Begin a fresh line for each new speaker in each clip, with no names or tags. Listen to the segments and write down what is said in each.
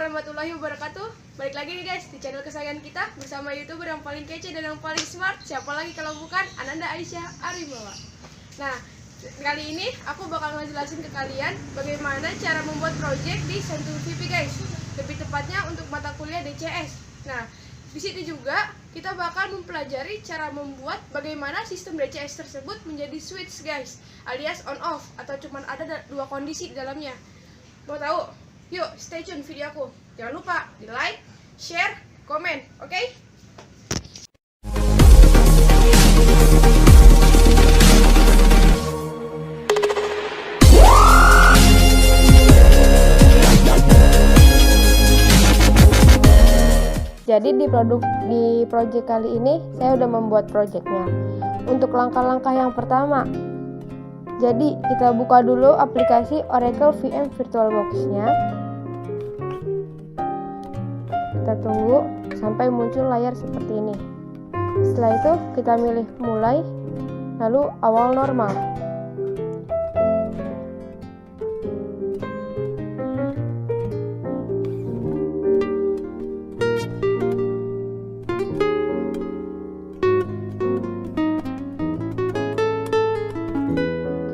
warahmatullahi wabarakatuh. Balik lagi nih guys di channel kesayangan kita bersama YouTuber yang paling kece dan yang paling smart. Siapa lagi kalau bukan Ananda Aisyah Arimawa. Nah, kali ini aku bakal ngejelasin ke kalian bagaimana cara membuat project di Sentul VP guys. Lebih tepatnya untuk mata kuliah DCS. Nah, di sini juga kita bakal mempelajari cara membuat bagaimana sistem DCS tersebut menjadi switch guys, alias on off atau cuman ada dua kondisi di dalamnya. Mau tahu? Yuk, stay tune video aku. Jangan lupa di like, share, komen, oke?
Jadi di project kali ini saya udah membuat projectnya. Untuk langkah-langkah yang pertama, jadi kita buka dulu aplikasi Oracle VM VirtualBox-nya. Kita tunggu sampai muncul layar seperti ini. Setelah itu kita milih mulai, lalu awal normal.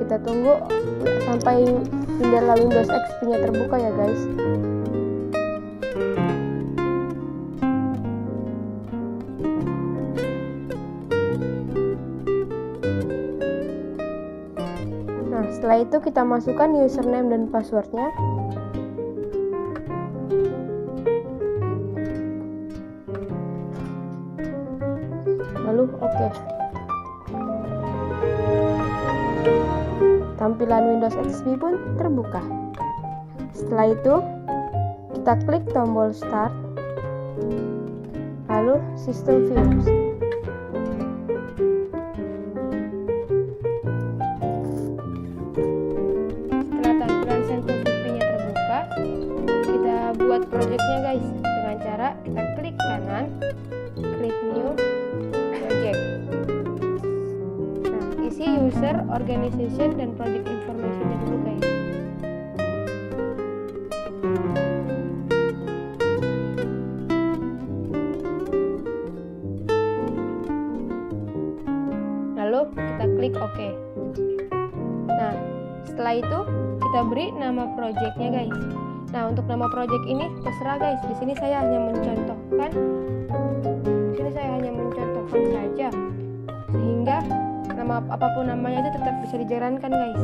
Kita tunggu sampai jendela Windows XP-nya terbuka ya guys. Nah, setelah itu kita masukkan username dan passwordnya. Lalu oke. Tampilan Windows XP pun terbuka. Setelah itu, kita klik tombol Start, lalu System Views. Setelah tampilan Sentul VP-nya terbuka, kita buat projectnya guys dengan cara kita klik kanan, klik New Project. Isi user, organization, dan project information-nya dulu guys. Lalu kita klik OK. Nah, setelah itu kita beri nama projectnya guys. Nah, untuk nama project ini terserah guys. Di sini saya hanya mencontohkan. Saja, sehingga nama apapun namanya itu tetap bisa dijalankan guys.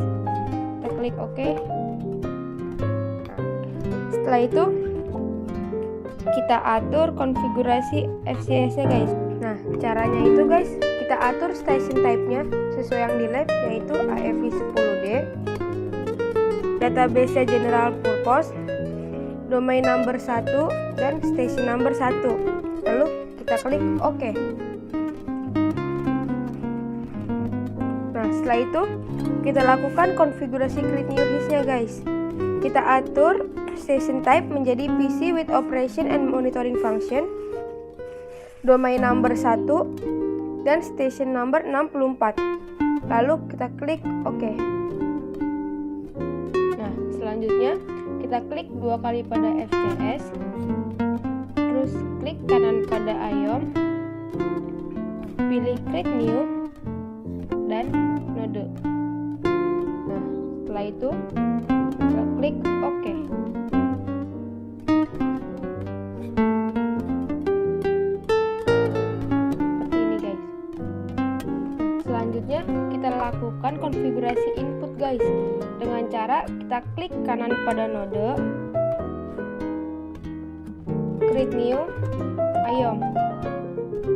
Kita klik OK. Nah, setelah itu kita atur konfigurasi FCS nya guys. Nah, caranya itu guys, kita atur station type-nya sesuai yang di lab, yaitu AFI 10D, database general purpose, domain number 1, dan station number 1. Lalu kita klik OK. Nah, setelah itu kita lakukan konfigurasi create new host-nya guys. Kita atur station type menjadi PC with operation and monitoring function, domain number 1, dan station number 64. Lalu kita klik OK. Nah, selanjutnya kita klik dua kali pada FCS, terus klik kanan pada IOM, pilih create new, dan node. Nah, setelah itu kita klik OK. Seperti ini guys. Selanjutnya kita lakukan konfigurasi input guys dengan cara kita klik kanan pada node, create new, IOM.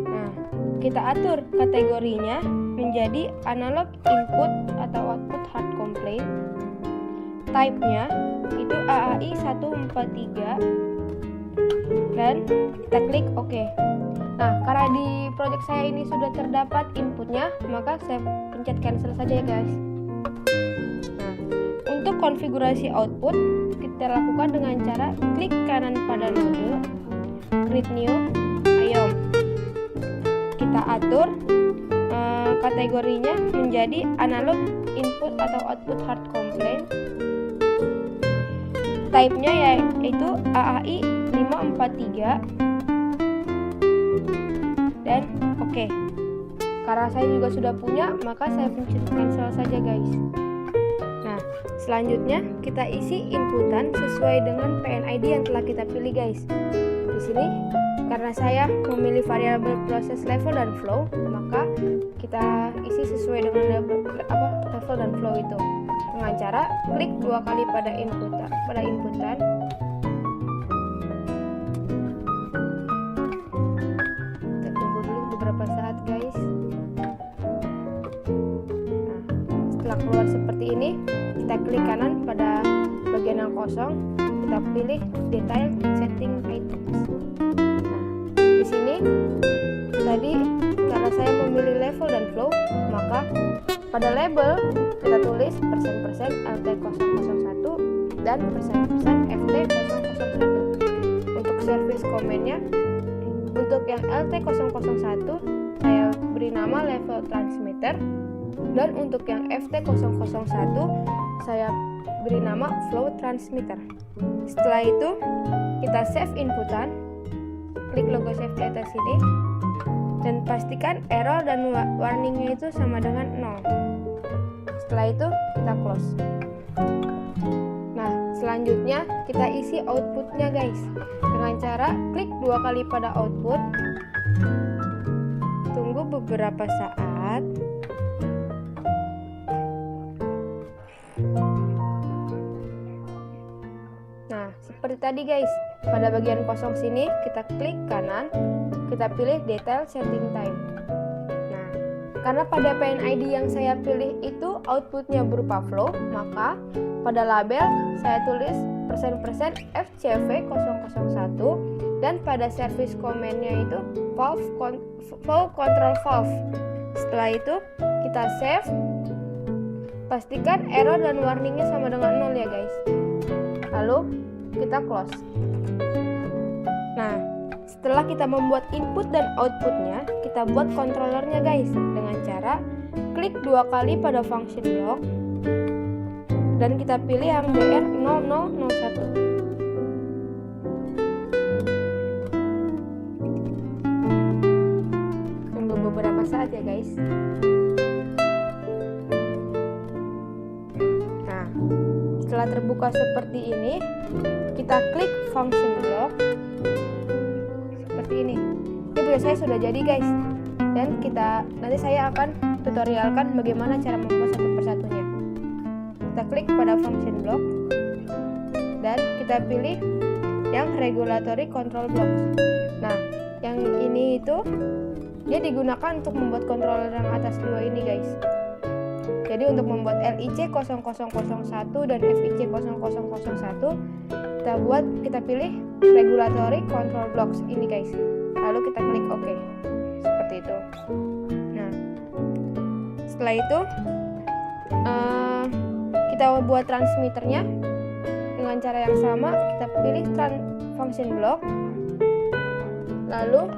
Nah, kita atur kategorinya menjadi analog input atau output hard complaint. Type-nya itu AAI 143 dan kita klik OK. Nah, karena di project saya ini sudah terdapat inputnya, maka saya pencet cancel saja ya guys. Nah, untuk konfigurasi output kita lakukan dengan cara klik kanan pada node, create new, IOM. Kita atur kategorinya menjadi analog input atau output hard complaint. Type-nya yaitu AAI 543 dan oke. Karena saya juga sudah punya, maka saya pencet cancel saja guys. Nah, selanjutnya kita isi inputan sesuai dengan PNID yang telah kita pilih guys. Di sini karena saya memilih variabel proses level dan flow, maka kita isi sesuai dengan level dan flow itu dengan cara klik 2 kali pada inputan. Kita tunggu dulu beberapa saat guys. Nah, setelah keluar seperti ini, kita klik kanan pada bagian yang kosong, kita pilih detail setting items. Di sini tadi karena saya memilih level dan flow, maka pada label kita tulis persen LT001 dan persen FT001. Untuk service komennya, untuk yang LT001 saya beri nama level transmitter, dan untuk yang FT001 saya beri nama flow transmitter. Setelah itu kita save inputan, klik logo save di atas sini dan pastikan error dan warningnya itu sama dengan 0. Setelah itu kita close. Nah, selanjutnya kita isi outputnya guys dengan cara klik 2 kali pada output, tunggu beberapa saat. Nah, seperti tadi guys, pada bagian kosong sini kita klik kanan, kita pilih detail setting time. Nah, karena pada PNID yang saya pilih itu outputnya berupa flow, maka pada label saya tulis persen FCV001 dan pada service command-nya itu flow control valve. Setelah itu kita save, pastikan error dan warningnya sama dengan 0 ya guys. Lalu kita close. Nah, setelah kita membuat input dan outputnya, kita buat controllernya guys dengan cara klik 2 kali pada function block dan kita pilih yang BR0001. Tunggu beberapa saat ya guys. Nah, setelah terbuka seperti ini, kita klik function block seperti ini. Ini punya saya sudah jadi guys, dan nanti saya akan tutorialkan bagaimana cara membuat satu persatunya. Kita klik pada function block dan kita pilih yang regulatory control blocks. Nah, yang ini itu dia digunakan untuk membuat controller yang atas 2 ini guys. Jadi untuk membuat LIC0001 dan FIC0001 kita pilih regulatory control blocks ini guys. Lalu kita klik OK. Seperti itu. Nah, setelah itu kita buat transmitternya dengan cara yang sama. Kita pilih function block, lalu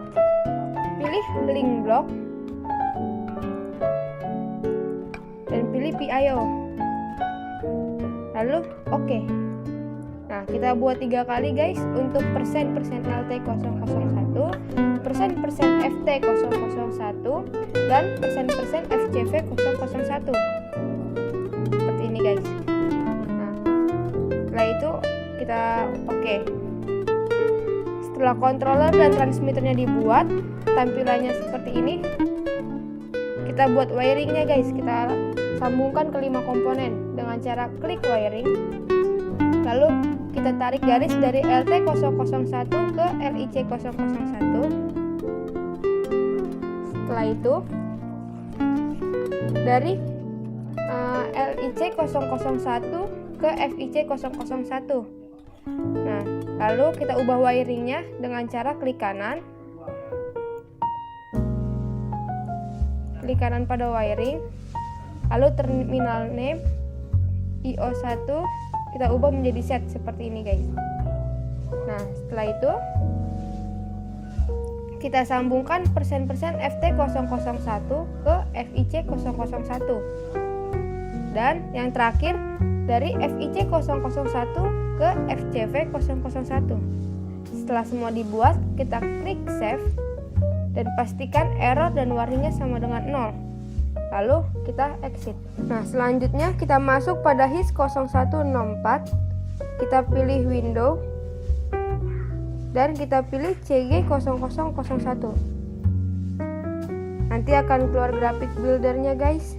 pilih link block dan pilih PIO, lalu OK. Nah, kita buat 3 kali guys untuk persen LT001, persen FT001, dan persen FCV001. Seperti ini guys. Nah, setelah itu kita OK. Setelah controller dan transmitternya dibuat, tampilannya seperti ini. Kita buat wiringnya guys. Kita sambungkan ke 5 komponen dengan cara klik wiring, lalu kita tarik garis dari LT001 ke LIC001. Setelah itu dari LIC001 ke FIC001. Nah, lalu kita ubah wiringnya dengan cara klik kanan pada wiring, lalu terminal name IO1 kita ubah menjadi set seperti ini guys. Nah, setelah itu kita sambungkan persen FT001 ke FIC001, dan yang terakhir dari FIC001 ke FCV001. setelah semua dibuat, kita klik save dan pastikan error dan warningnya sama dengan 0. Lalu kita exit. Nah, selanjutnya kita masuk pada HIS 0164. Kita pilih window dan kita pilih CG0001. Nanti akan keluar grafik buildernya guys.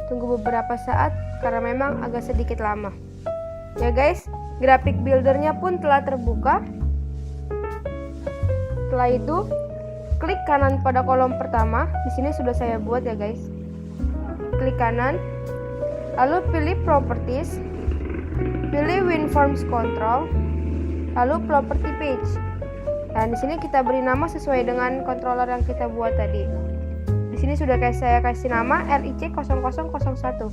Tunggu beberapa saat karena memang agak sedikit lama. Ya guys, grafik buildernya pun telah terbuka. Setelah itu, klik kanan pada kolom pertama. Di sini sudah saya buat ya guys. Klik kanan, lalu pilih properties, pilih WinForms Control, lalu property page. Dan di sini kita beri nama sesuai dengan controller yang kita buat tadi. Di sini sudah saya kasih nama RIC0001.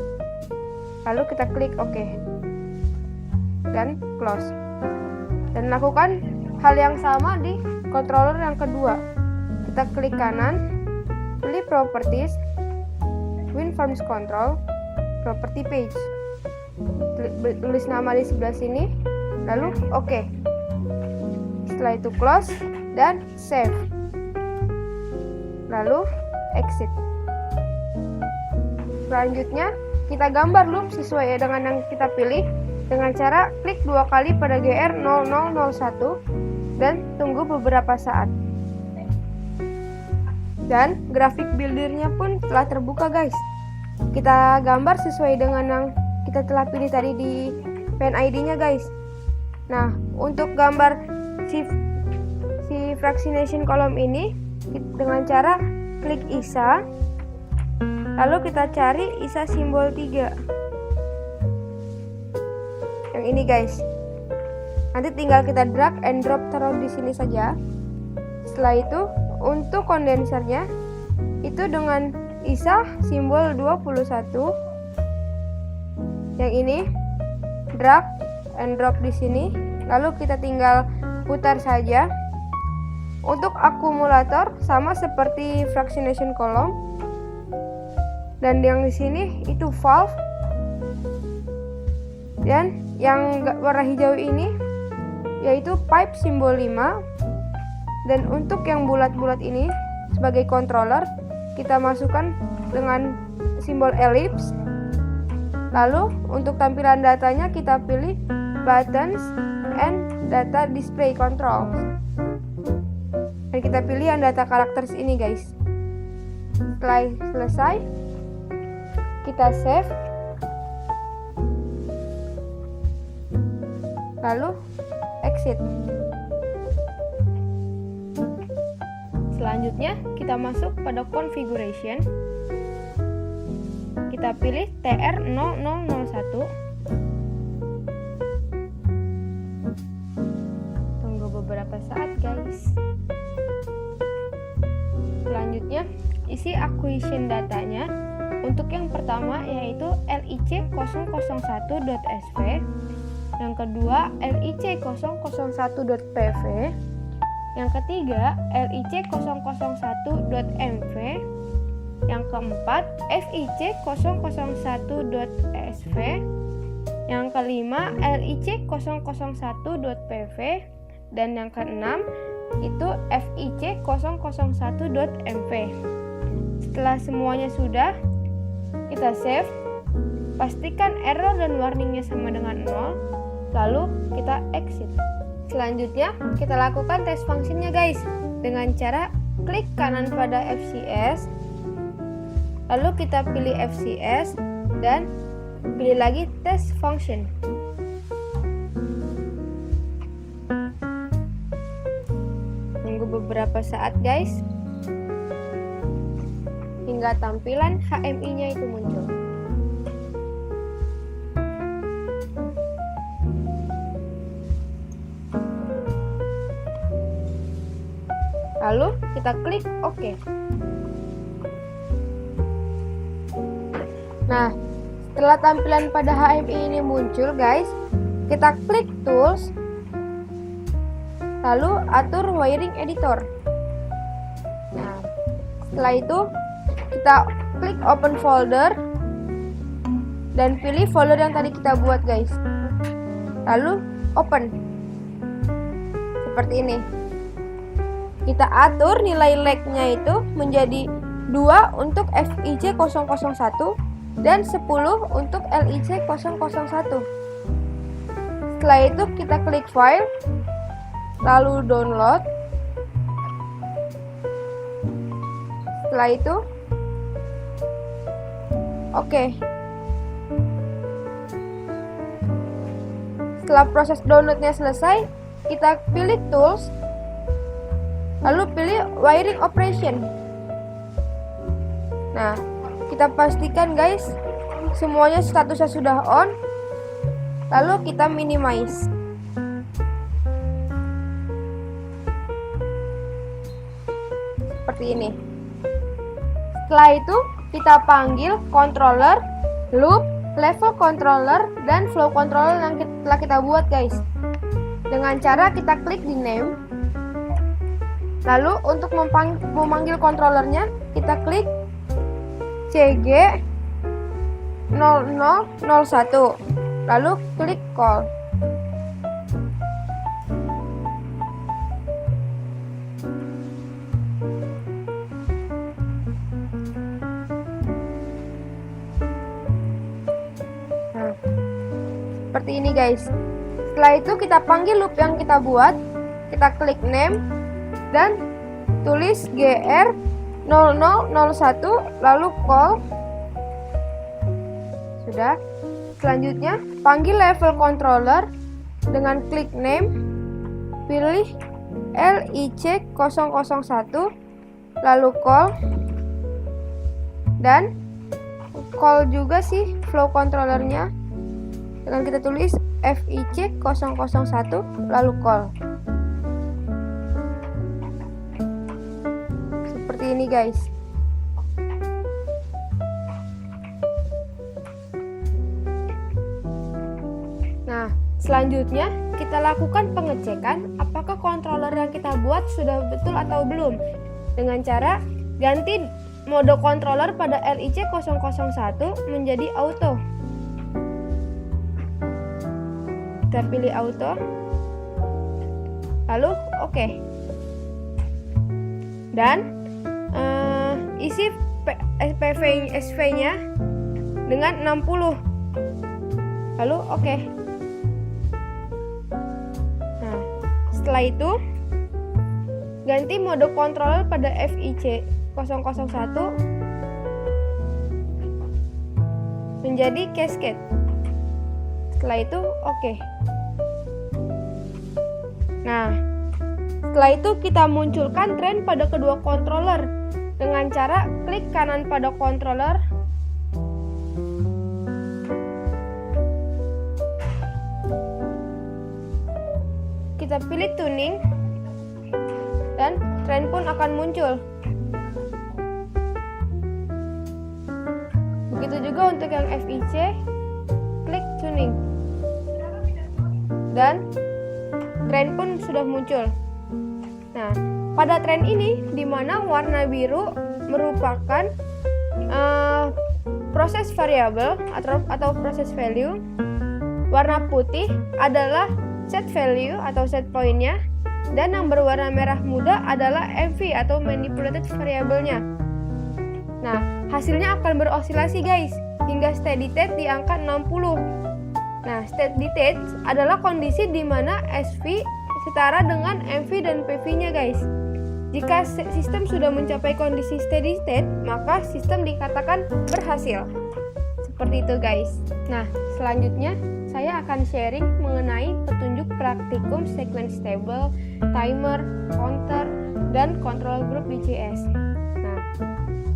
Lalu kita klik OK dan close. Dan lakukan hal yang sama di controller yang kedua. Kita klik kanan, pilih properties, WinForms Control, property page. Tulis nama di sebelah sini, lalu OK. Setelah itu close dan save. Lalu exit. Selanjutnya kita gambar loop sesuai dengan yang kita pilih dengan cara klik 2 kali pada GR0001 dan tunggu beberapa saat. Dan grafik buildernya pun telah terbuka guys. Kita gambar sesuai dengan yang kita telah pilih tadi di pen ID-nya guys. Nah, untuk gambar si fractionation column ini dengan cara klik ISA, lalu kita cari ISA simbol 3 yang ini guys. Nanti tinggal kita drag and drop taruh di sini saja. Setelah itu untuk kondensernya itu dengan ISA simbol 21 yang ini, drag and drop di sini, lalu kita tinggal putar saja. Untuk akumulator sama seperti fractionation column, dan yang di sini itu valve, dan yang warna hijau ini yaitu pipe simbol 5, dan untuk yang bulat-bulat ini sebagai controller kita masukkan dengan simbol ellipse. Lalu untuk tampilan datanya kita pilih buttons and data display control. Dan kita pilih yang data characters ini guys. Setelah selesai, kita save. Lalu exit. Selanjutnya kita masuk pada configuration. Kita pilih TR0001. Tunggu beberapa saat guys. Selanjutnya isi acquisition datanya. Untuk yang pertama yaitu LIC001.sv, yang kedua LIC001.pv, yang ketiga LIC001.mv, yang keempat FIC001.sv, yang kelima LIC001.pv, dan yang keenam itu FIC001.mv. Setelah semuanya sudah, kita save, pastikan error dan warningnya sama dengan 0, lalu kita exit. Selanjutnya kita lakukan test functionnya guys, dengan cara klik kanan pada FCS, lalu kita pilih FCS dan pilih lagi test function. Tunggu beberapa saat guys, hingga tampilan HMI-nya itu muncul. Lalu kita klik OK. Nah, setelah tampilan pada HMI ini muncul guys, kita klik tools, lalu atur wiring editor. Nah, setelah itu kita klik open folder dan pilih folder yang tadi kita buat guys, lalu open. seperti ini. Kita atur nilai lag-nya itu menjadi 2 untuk FIC 001 dan 10 untuk LIC 001. Setelah itu kita klik file, lalu download. Setelah itu oke. Setelah proses downloadnya selesai, kita pilih tools, lalu pilih wiring operation. Nah, kita pastikan guys, semuanya statusnya sudah on, lalu kita minimize. Seperti ini. Setelah itu, kita panggil controller, loop, level controller, dan flow controller yang telah kita buat guys. Dengan cara kita klik di name. Lalu untuk memanggil controllernya, kita klik CG 0001. Lalu klik call. Seperti ini guys. Setelah itu kita panggil loop yang kita buat, kita klik name dan tulis GR 0001 lalu call. Sudah. Selanjutnya panggil level controller dengan klik name, pilih LIC 001 lalu call, dan call juga sih flow controllernya dengan kita tulis FIC 001 lalu call. Seperti ini guys. Nah, selanjutnya kita lakukan pengecekan apakah controller yang kita buat sudah betul atau belum dengan cara ganti mode controller pada LIC 001 menjadi auto. Kita pilih auto, lalu oke. Dan isi SV-nya dengan 60, lalu oke. Nah, setelah itu ganti mode controller pada FIC 001 menjadi cascade. Setelah itu oke. Nah, setelah itu kita munculkan tren pada kedua controller dengan cara klik kanan pada controller, kita pilih tuning, dan tren pun akan muncul. Begitu juga untuk yang FIC, klik tuning, dan tren pun sudah muncul. Nah, pada tren ini di mana warna biru merupakan proses variabel atau proses value, warna putih adalah set value atau set pointnya, dan yang berwarna merah muda adalah MV atau manipulated variabelnya. Nah, hasilnya akan berosilasi guys hingga steady state di angka 60. Nah, steady state adalah kondisi di mana SV setara dengan MV dan PV-nya guys. Jika sistem sudah mencapai kondisi steady state, maka sistem dikatakan berhasil. Seperti itu guys. Nah, selanjutnya saya akan sharing mengenai petunjuk praktikum sequence table, timer, counter, dan control group di CS. Nah,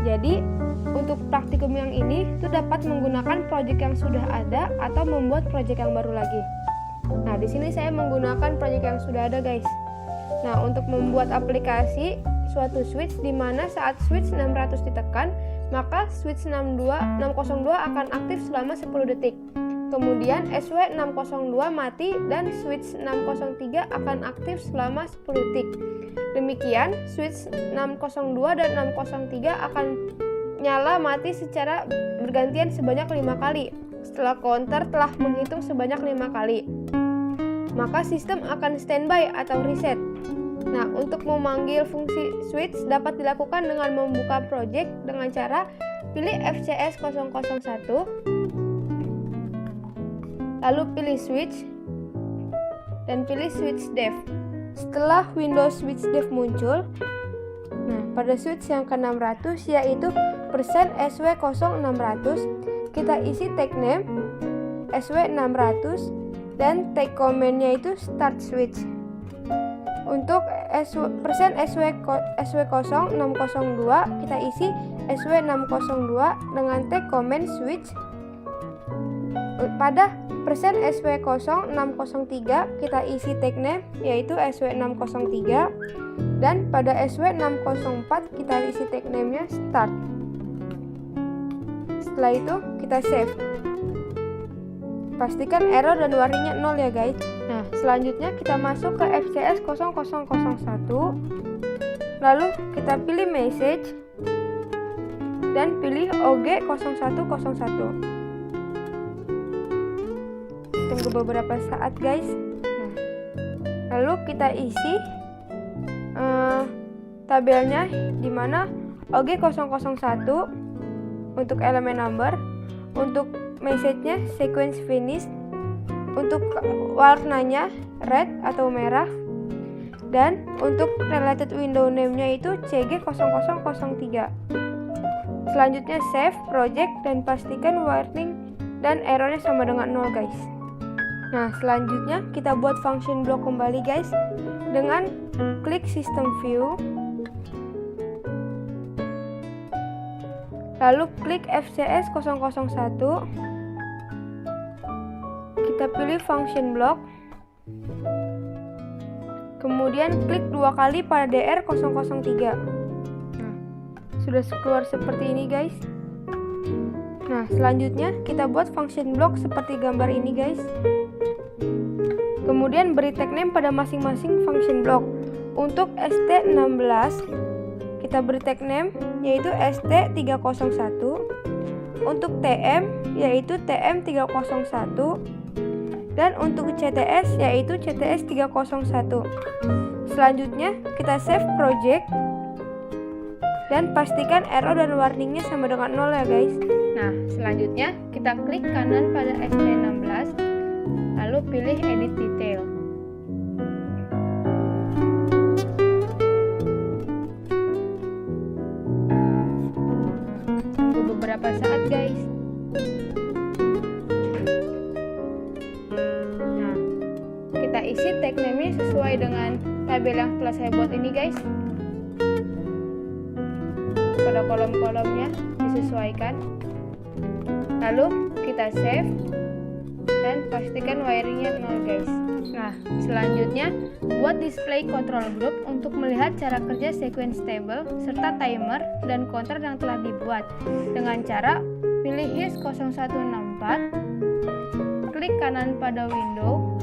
jadi untuk praktikum yang ini itu dapat menggunakan project yang sudah ada atau membuat project yang baru lagi. Nah, di sini saya menggunakan project yang sudah ada, guys. Nah, untuk membuat aplikasi suatu switch di mana saat switch 600 ditekan, maka switch 602 akan aktif selama 10 detik. Kemudian SW602 mati dan switch 603 akan aktif selama 10 detik. Demikian, switch 602 dan 603 akan nyala mati secara bergantian sebanyak 5 kali. Setelah counter telah menghitung sebanyak 5 kali, maka sistem akan standby atau reset. Nah, untuk memanggil fungsi switch dapat dilakukan dengan membuka project dengan cara pilih FCS 001, lalu pilih switch, dan pilih switch dev. Setelah Windows switch dev muncul, nah pada switch yang ke-600 yaitu %SW0600, kita isi tag name SW600 dan tag command-nya itu start switch. Untuk %SW0602 kita isi SW602 dengan tag command switch. Pada %SW0603 kita isi tag name yaitu SW603, dan pada SW604 kita isi tag name-nya start. Setelah itu kita save. Pastikan error dan warningnya 0 ya guys. Nah, selanjutnya kita masuk ke FCS 0001, lalu kita pilih message dan pilih OG0101. Tunggu beberapa saat guys. Nah, lalu kita isi tabelnya di mana OG001 untuk elemen number, untuk message-nya sequence finish, untuk warnanya red atau merah, dan untuk related window name-nya itu CG0003. Selanjutnya save project dan pastikan warning dan errornya sama dengan 0 guys. Nah, selanjutnya kita buat function block kembali guys dengan klik system view, lalu klik FCS 001, kita pilih function block, kemudian klik 2 kali pada DR003. Nah, sudah keluar seperti ini guys. Nah, selanjutnya kita buat function block seperti gambar ini guys. Kemudian beri tag name pada masing-masing function block. Untuk ST16 kita beri tag name yaitu ST301. Untuk TM yaitu TM301. Dan untuk CTS yaitu CTS301. Selanjutnya kita save project dan pastikan error dan warningnya sama dengan 0 ya guys. Nah, selanjutnya kita klik kanan pada ST16, lalu pilih edit detail. Tunggu beberapa saat guys. Nah, kita isi tag name-nya sesuai dengan tabel yang telah saya buat ini guys. Pada kolom-kolomnya disesuaikan, lalu kita save dan pastikan wiringnya 0 guys. Nah, selanjutnya buat display control group untuk melihat cara kerja sequence table serta timer dan counter yang telah dibuat dengan cara pilih HIS 0164, klik kanan pada window,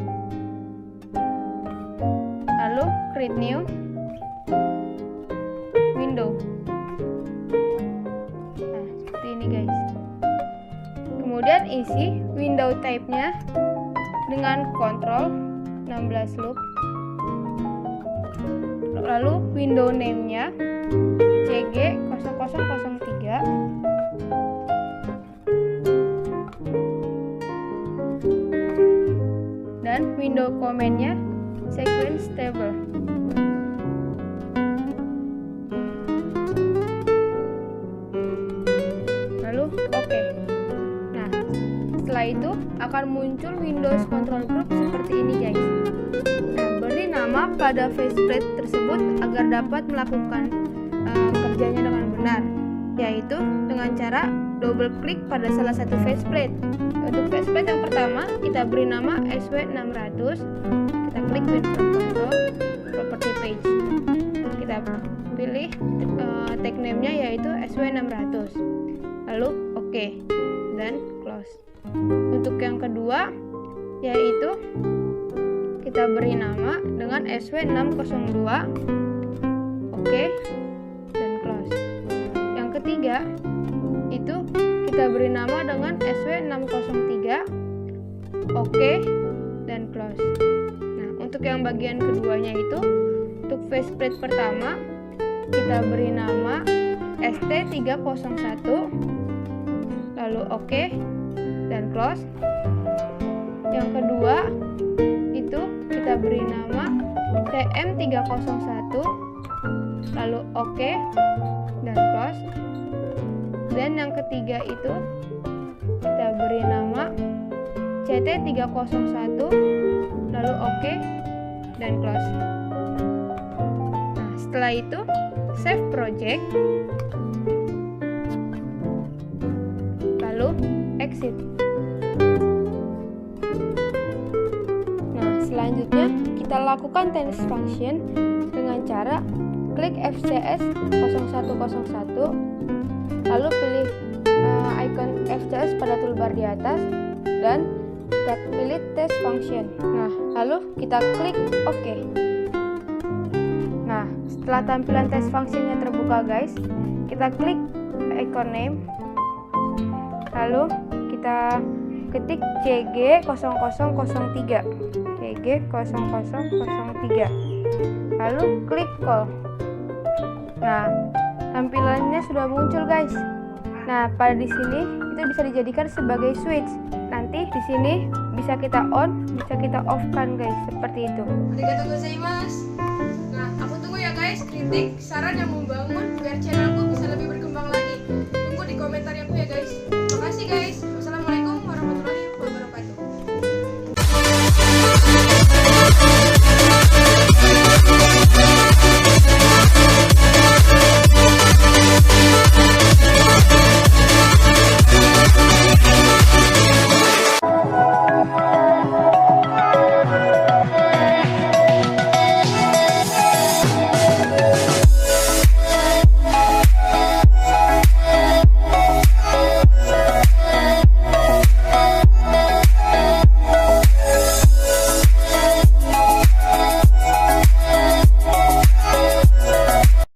lalu create new window. Guys, kemudian isi window type-nya dengan control 16 loop, lalu window name-nya CG0003, dan window command-nya sequence table. Setelah itu akan muncul Windows Control Group seperti ini guys. Nah, beri nama pada faceplate tersebut agar dapat melakukan kerjanya dengan benar, yaitu dengan cara double klik pada salah satu faceplate. Untuk faceplate yang pertama kita beri nama SW600, kita klik Win from Control, Property Page, kita pilih tag name-nya yaitu SW600, lalu OK dan close. Untuk yang kedua yaitu kita beri nama dengan SW602, OK dan close. Yang ketiga itu kita beri nama dengan SW603, OK dan close. Nah, untuk yang bagian keduanya itu untuk faceplate pertama kita beri nama ST301, lalu oke dan close. Yang kedua itu kita beri nama TM301, lalu oke dan close. Dan yang ketiga itu kita beri nama CT301, lalu oke dan close. Nah, setelah itu save project, lalu exit. Nah, selanjutnya kita lakukan test function dengan cara klik FCS 0101, lalu pilih icon FCS pada toolbar di atas dan kita pilih test function. Nah, lalu kita klik OK. Nah, setelah tampilan test functionnya terbuka guys, kita klik icon name, lalu kita ketik CG0003, CG0003, lalu klik call. Nah, tampilannya sudah muncul guys. Nah, pada di sini itu bisa dijadikan sebagai switch. Nanti di sini bisa kita on, bisa kita off kan guys, seperti itu.
Arigatou gozaimasu. Nah, aku tunggu ya guys kritik, saran yang membangun